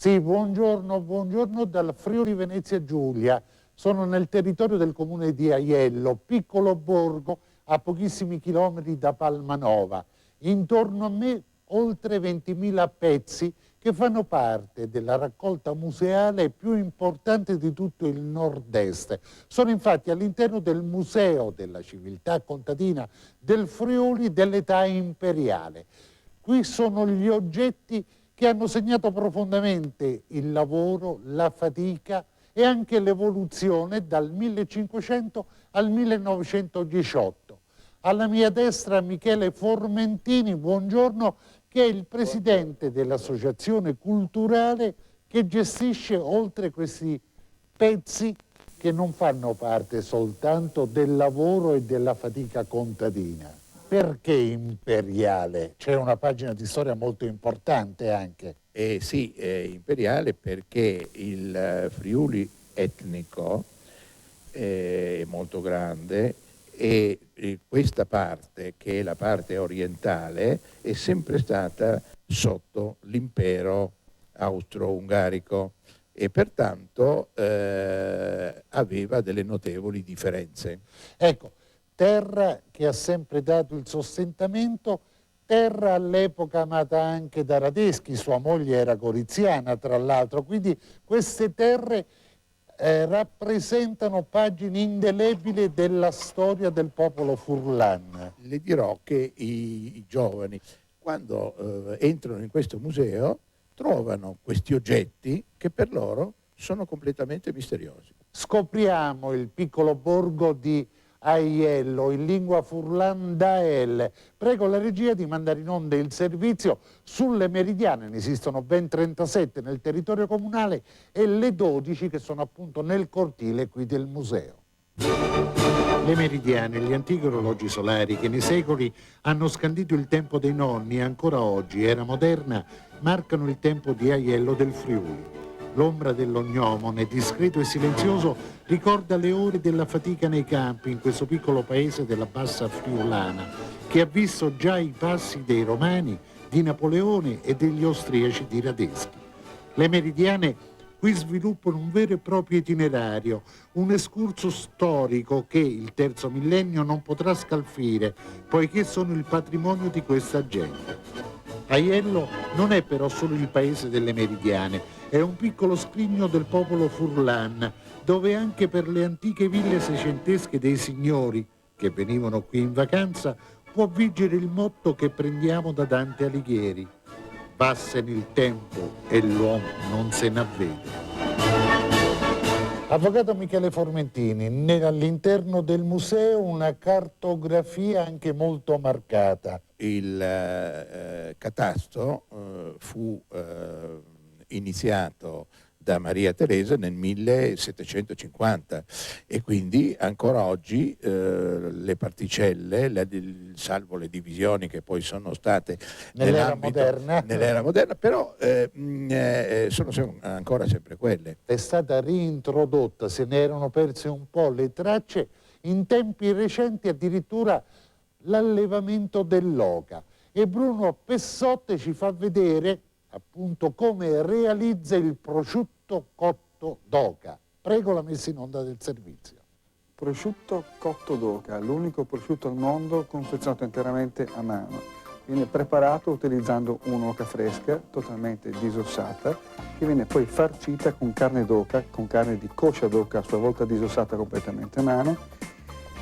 Sì, buongiorno dal Friuli Venezia Giulia. Sono nel territorio del comune di Aiello, piccolo borgo a pochissimi chilometri da Palmanova. Intorno a me oltre 20.000 pezzi che fanno parte della raccolta museale più importante di tutto il nord-est. Sono infatti all'interno del Museo della Civiltà Contadina del Friuli dell'età imperiale. Qui sono gli oggetti che hanno segnato profondamente il lavoro, la fatica e anche l'evoluzione dal 1500 al 1918. Alla mia destra Michele Formentini, buongiorno, che è il presidente dell'associazione culturale che gestisce oltre questi pezzi che non fanno parte soltanto del lavoro e della fatica contadina. Perché imperiale? C'è una pagina di storia molto importante anche. Sì, è imperiale perché il Friuli etnico è molto grande e questa parte, che è la parte orientale, è sempre stata sotto l'impero austro-ungarico e pertanto aveva delle notevoli differenze. Ecco, terra che ha sempre dato il sostentamento, terra all'epoca amata anche da Radeschi, sua moglie era goriziana tra l'altro, quindi queste terre rappresentano pagine indelebili della storia del popolo furlan. Le dirò che i giovani, quando entrano in questo museo, trovano questi oggetti che per loro sono completamente misteriosi. Scopriamo il piccolo borgo di Aiello, in lingua furlan Dael. Prego la regia di mandare in onda il servizio sulle meridiane, ne esistono ben 37 nel territorio comunale e le 12 che sono appunto nel cortile qui del museo. Le meridiane, gli antichi orologi solari che nei secoli hanno scandito il tempo dei nonni e ancora oggi, era moderna, marcano il tempo di Aiello del Friuli. L'ombra dell'ognomone, discreto e silenzioso, ricorda le ore della fatica nei campi in questo piccolo paese della bassa friulana, che ha visto già i passi dei Romani, di Napoleone e degli austriaci di Radeschi. Le meridiane qui sviluppano un vero e proprio itinerario, un escursus storico che il terzo millennio non potrà scalfire, poiché sono il patrimonio di questa gente. Aiello non è però solo il paese delle meridiane, è un piccolo scrigno del popolo furlan, dove anche per le antiche ville seicentesche dei signori, che venivano qui in vacanza, può vigere il motto che prendiamo da Dante Alighieri: passano il tempo e l'uomo non se n'avvede. Avvocato Michele Formentini, all'interno del museo una cartografia anche molto marcata. Il catasto fu iniziato da Maria Teresa nel 1750 e quindi ancora oggi le particelle, salvo le divisioni che poi sono state nell'era moderna, però sono ancora sempre quelle. È stata reintrodotta, se ne erano perse un po' le tracce, in tempi recenti addirittura l'allevamento dell'oca. E Bruno Pessotte ci fa vedere appunto come realizza il prosciutto cotto d'oca. Prego la messa in onda del servizio. Prosciutto cotto d'oca, l'unico prosciutto al mondo confezionato interamente a mano. Viene preparato utilizzando un'oca fresca, totalmente disossata, che viene poi farcita con carne d'oca, con carne di coscia d'oca a sua volta disossata completamente a mano,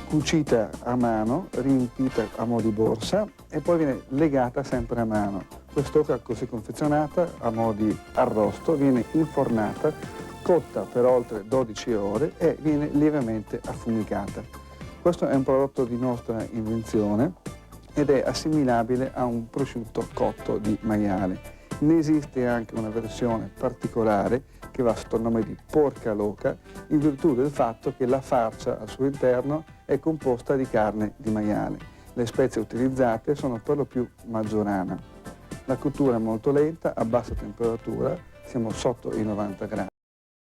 cucita a mano, riempita a mo' di borsa e poi viene legata sempre a mano. Quest'oca così confezionata a mo' di arrosto viene infornata, cotta per oltre 12 ore e viene lievemente affumicata. Questo è un prodotto di nostra invenzione ed è assimilabile a un prosciutto cotto di maiale. Ne esiste anche una versione particolare che va sotto il nome di porca l'oca in virtù del fatto che la farcia al suo interno è composta di carne di maiale. Le spezie utilizzate sono per lo più maggiorana. La cottura è molto lenta, a bassa temperatura, siamo sotto i 90 gradi.